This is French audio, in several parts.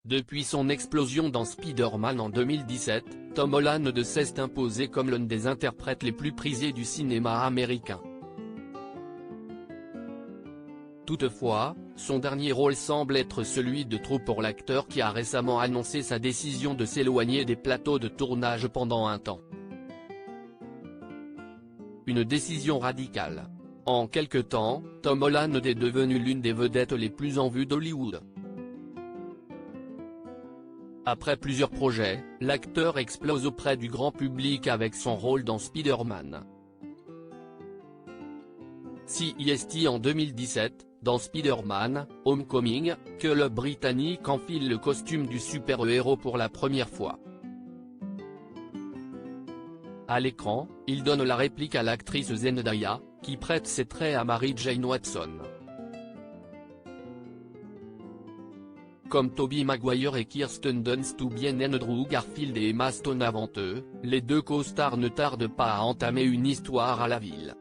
Depuis son explosion dans Spider-Man en 2017, Tom Holland ne cesse d'imposer comme l'un des interprètes les plus prisés du cinéma américain. Toutefois, son dernier rôle semble être celui de trop pour l'acteur qui a récemment annoncé sa décision de s'éloigner des plateaux de tournage pendant un temps. Une décision radicale. En quelque temps, Tom Holland est devenu l'une des vedettes les plus en vue d'Hollywood. Après plusieurs projets, l'acteur explose auprès du grand public avec son rôle dans Spider-Man. CEST en 2017, dans Spider-Man, Homecoming, que le Britannique enfile le costume du super-héros pour la première fois. À l'écran, il donne la réplique à l'actrice Zendaya, qui prête ses traits à Mary Jane Watson. Comme Tobey Maguire et Kirsten Dunst ou bien Andrew Garfield et Emma Stone avant eux, les deux co-stars ne tardent pas à entamer une histoire à la ville.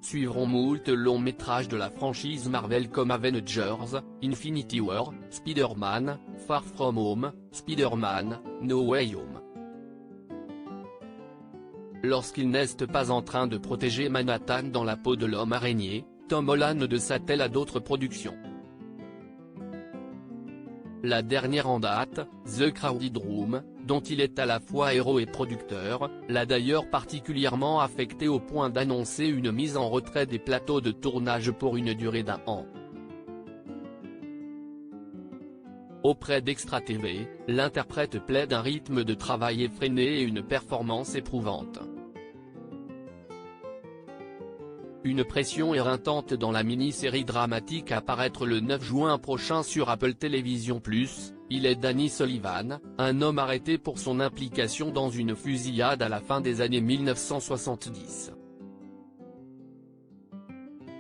Suivront moult longs métrages de la franchise Marvel comme Avengers, Infinity War, Spider-Man, Far From Home, Spider-Man, No Way Home. Lorsqu'il n'est pas en train de protéger Manhattan dans la peau de l'homme araignée, Tom Holland s'attelle à d'autres productions. La dernière en date, The Crowded Room, dont il est à la fois héros et producteur, l'a d'ailleurs particulièrement affecté au point d'annoncer une mise en retrait des plateaux de tournage pour une durée d'1 an. Auprès d'Extra TV, l'interprète plaide un rythme de travail effréné et une performance éprouvante. Une pression éreintante dans la mini-série dramatique à paraître le 9 juin prochain sur Apple TV+. Il est Danny Sullivan, un homme arrêté pour son implication dans une fusillade à la fin des années 1970.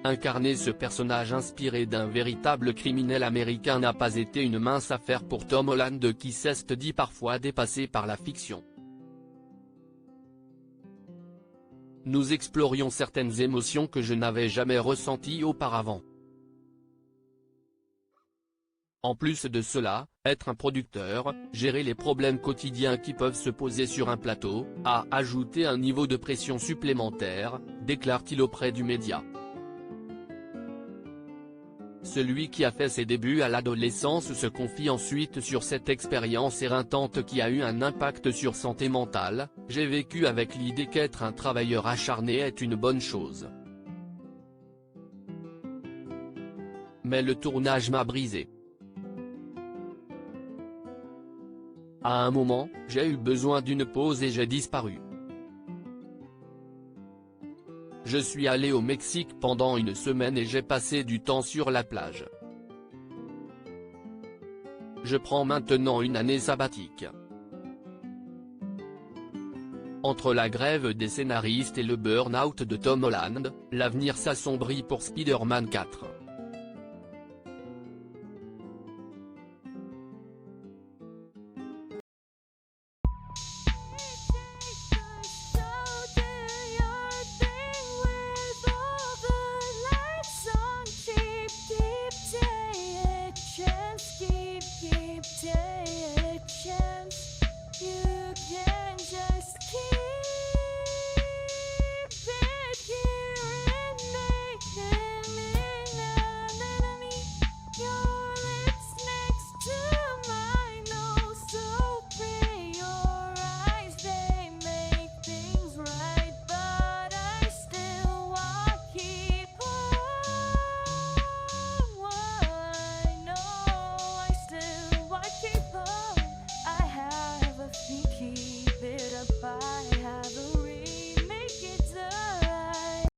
Incarner ce personnage inspiré d'un véritable criminel américain n'a pas été une mince affaire pour Tom Holland qui s'est dit parfois dépassé par la fiction. Nous explorions certaines émotions que je n'avais jamais ressenties auparavant. En plus de cela, être un producteur, gérer les problèmes quotidiens qui peuvent se poser sur un plateau, a ajouté un niveau de pression supplémentaire, déclare-t-il auprès du média. Celui qui a fait ses débuts à l'adolescence se confie ensuite sur cette expérience éreintante qui a eu un impact sur santé mentale. J'ai vécu avec l'idée qu'être un travailleur acharné est une bonne chose. Mais le tournage m'a brisé. À un moment, j'ai eu besoin d'une pause et j'ai disparu. Je suis allé au Mexique pendant une semaine et j'ai passé du temps sur la plage. Je prends maintenant une année sabbatique. Entre la grève des scénaristes et le burn-out de Tom Holland, l'avenir s'assombrit pour Spider-Man 4.